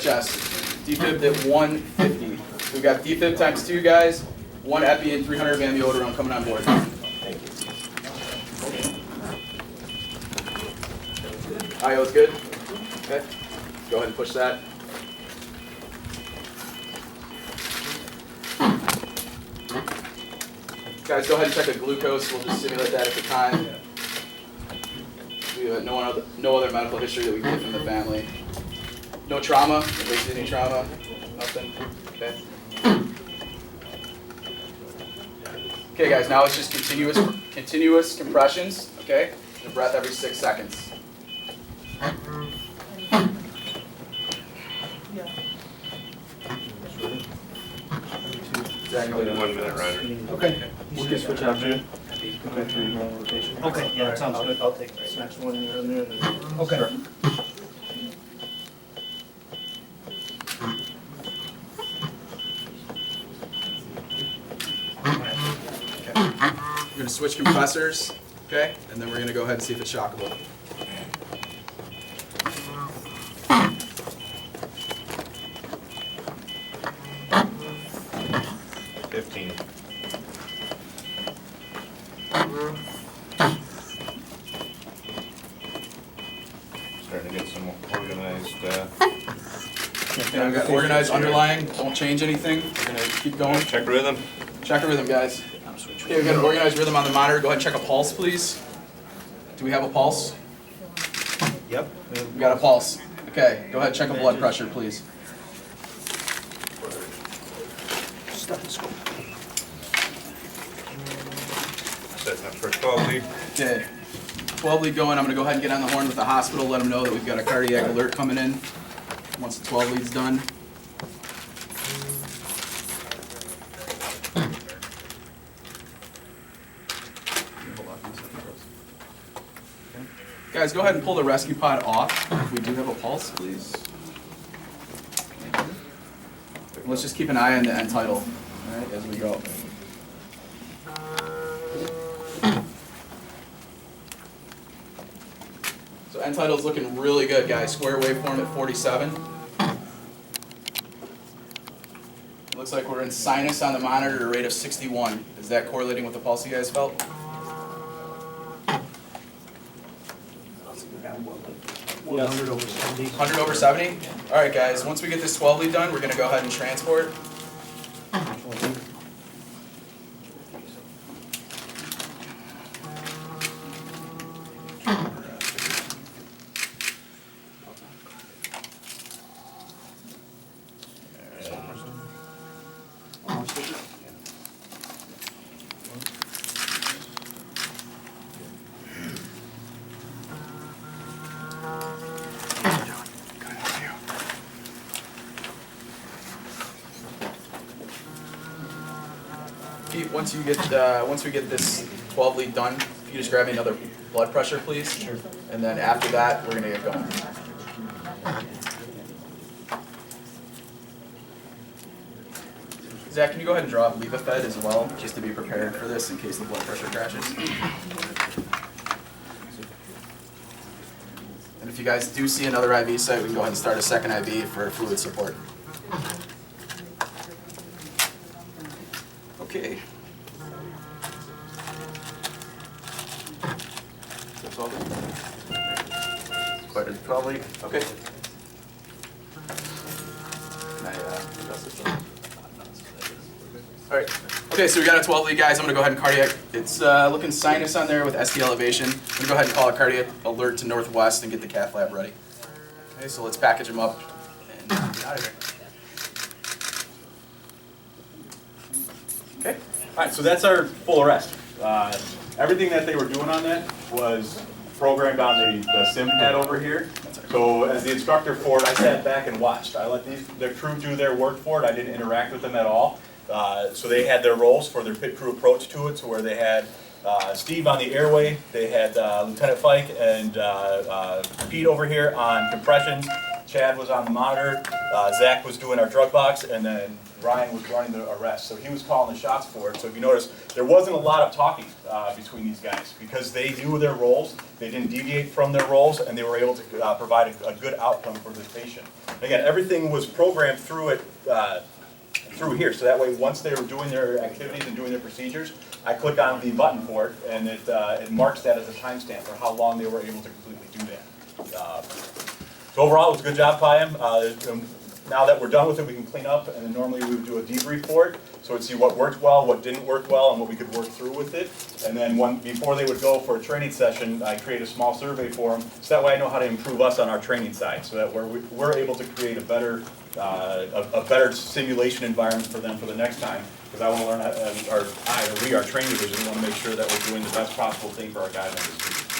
chest. Defib at 150. We've got defib times 2 guys, 1 epi and 300 of amiodarone coming on board. Thank you. IO is good? Okay. Go ahead and push that. Guys, go ahead and check the glucose. We'll just simulate that at the time. We have no other medical history that we get from the family. No trauma, if there's any trauma, nothing. Okay. Okay, guys, now it's just continuous compressions, okay? The breath every 6 seconds. Exactly 1 minute, Roger. Okay. We can switch out here. Okay, yeah, that sounds good. I'll take this next one here and there. Okay. Sure. We're going to switch compressors, okay? And then we're going to go ahead and see if it's shockable. Starting to get some organized. Yeah, we've got organized underlying. Don't change anything. We're going to keep going. Check rhythm. Check a rhythm, guys. Okay, we've got an organized rhythm on the monitor. Go ahead and check a pulse, please. Do we have a pulse? Yep. We got a pulse. Okay, go ahead and check a blood pressure, please. Stethoscope. Setting up for 12 lead. Okay, 12 lead going. I'm going to go ahead and get on the horn with the hospital, let them know that we've got a cardiac alert coming in once the 12 lead's done. Guys, go ahead and pull the rescue pod off if we do have a pulse, please. Let's just keep an eye on the end tidal, all right, as we go. So end tidal's looking really good, guys. Square waveform at 47. Looks like we're in sinus on the monitor at a rate of 61. Is that correlating with the pulse you guys felt? 100 over 70. 100 over 70? All right, guys, once we get this 12 lead done, we're going to go ahead and transport. Pete, once we get this 12 lead done, if you just grab me another blood pressure, please. Sure. And then after that, we're gonna get going. Zach, can you go ahead and draw up Levofed as well, just to be prepared for this in case the blood pressure crashes? And if you guys do see another IV site, we can go ahead and start a second IV for fluid support. Okay. Quite a 12 lead. Okay. All right. Okay, so we got a 12 lead, guys. I'm gonna go ahead and cardiac. It's looking sinus on there with ST elevation. I'm gonna go ahead and call a cardiac alert to northwest and get the cath lab ready. Okay, so let's package them up and get out of here. Okay. All right, so that's our full arrest. Everything that they were doing on that was programmed on the sim pad over here. So as the instructor for it, I sat back and watched. I let the crew do their work for it. I didn't interact with them at all. So they had their roles for their pit crew approach to it, so where they had Steve on the airway, they had Lieutenant Fike and Pete over here on compressions, Chad was on the monitor, Zach was doing our drug box, and then Ryan was running the arrest. So he was calling the shots for it. So if you notice, there wasn't a lot of talking between these guys because they knew their roles, they didn't deviate from their roles, and they were able to provide a good outcome for the patient. Again, everything was programmed through here, so that way once they were doing their activities and doing their procedures, I click on the button for it, and it marks that as a timestamp for how long they were able to completely do that. So overall, it was a good job by him. Now that we're done with it, we can clean up, and then normally we would do a debrief for it, so we'd see what worked well, what didn't work well, and what we could work through with it. And then before they would go for a training session, I create a small survey for them, so that way I know how to improve us on our training side, so that we're able to create a better simulation environment for them for the next time. Because I want to learn, we, our training division, want to make sure that we're doing the best possible thing for our guys members.